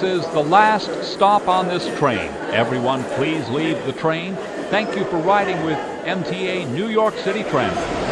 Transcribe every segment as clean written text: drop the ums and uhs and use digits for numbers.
This is the last stop on this train. Everyone, please leave the train. Thank you for riding with MTA New York City Transit.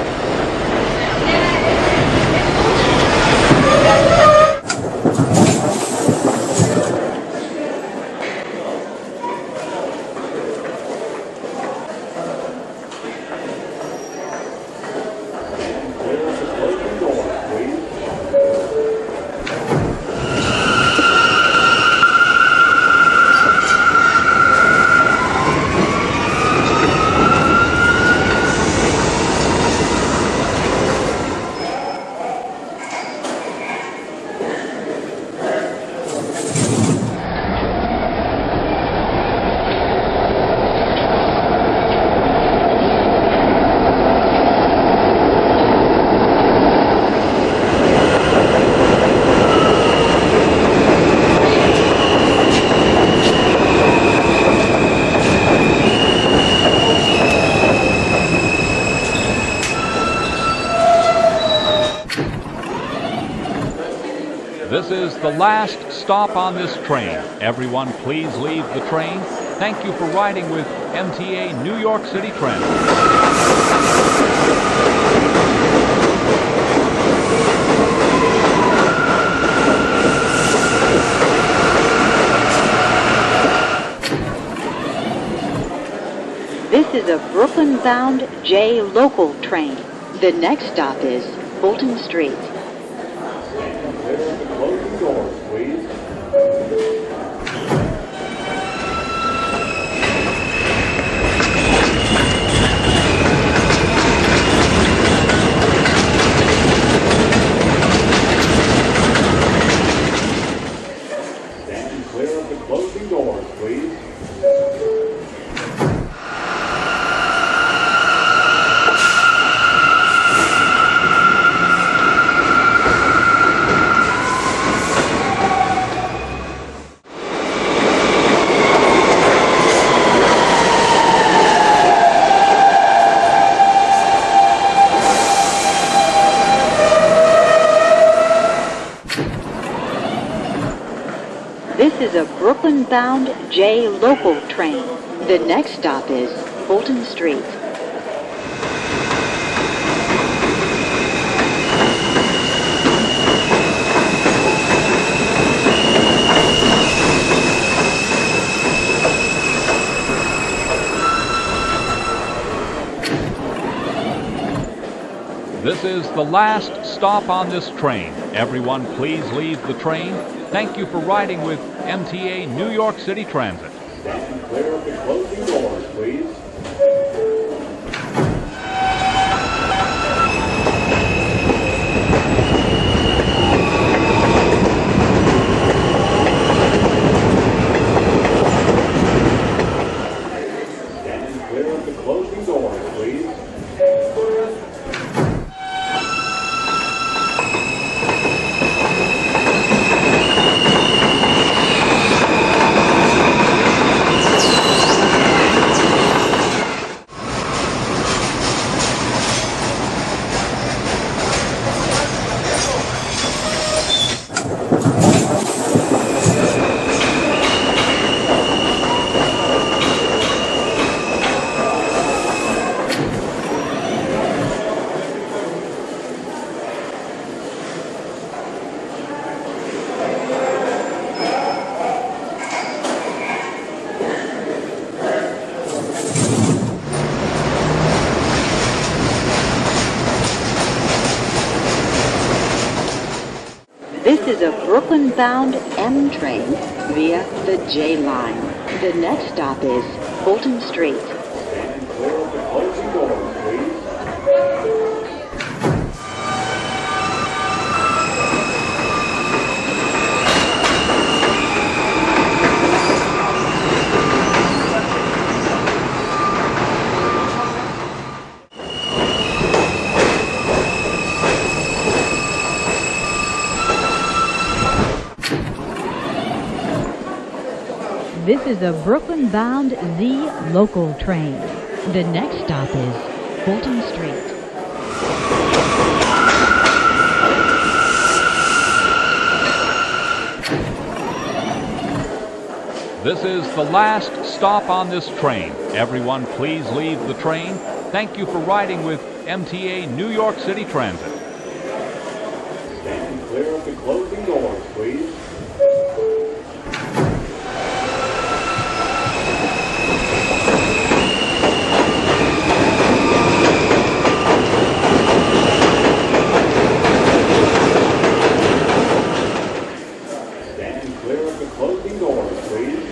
This is the last stop on this train. Everyone, please leave the train. Thank you for riding with MTA New York City Transit. This is a Brooklyn-bound J local train. The next stop is Fulton Street. Closing doors, please. Stand clear of the closing doors, please. This is a Brooklyn-bound J local train. The next stop is Fulton Street. This is the last stop on this train. Everyone, please leave the train. Thank you for riding with MTA New York City Transit. Stand clear of the closing doors, please. Stand clear of the closing doors, please. This is a Brooklyn-bound M train via the J line. The next stop is Fulton Street. Stand clear of the closing doors, please. This is a Brooklyn-bound Z local train. The next stop is Fulton Street. This is the last stop on this train. Everyone, please leave the train. Thank you for riding with MTA New York City Transit. Stand clear of the closing doors, please. Stand clear of the closing doors, please.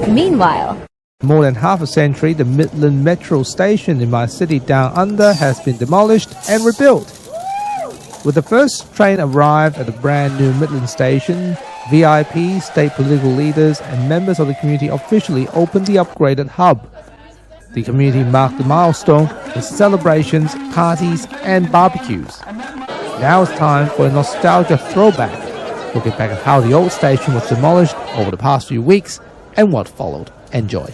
Meanwhile, more than half a century, the Midland Metro Station in my city down under has been demolished and rebuilt. With the first train arrived at the brand new Midland Station, VIPs, state political leaders and members of the community officially opened the upgraded hub. The community marked the milestone with celebrations, parties and barbecues. Now it's time for a nostalgia throwback, looking back at how the old station was demolished over the past few weeks and what followed. Enjoy.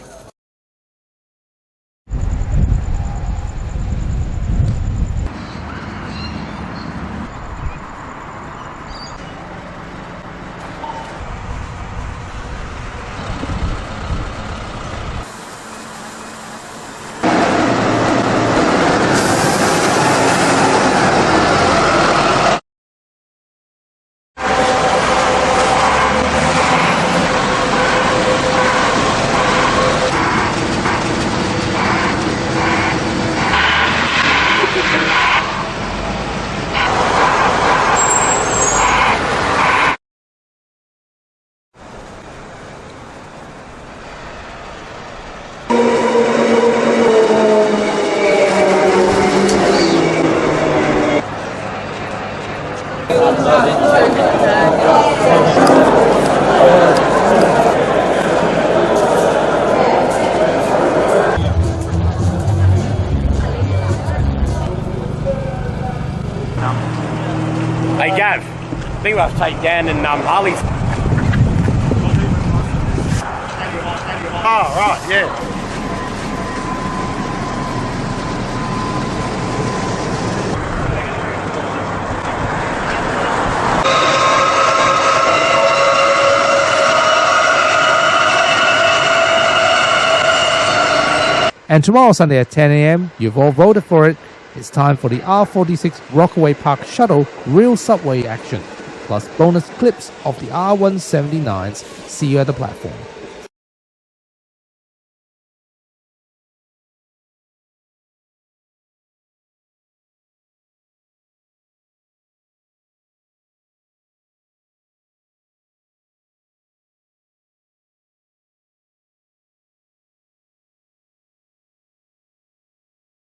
Hey Gav, I think we'll have to take Dan and Harley's. Oh, right, yeah. And tomorrow Sunday at 10 a.m, you've all voted for it. It's time for the R46 Rockaway Park Shuttle real subway action, plus bonus clips of the R179s. See you at the platform.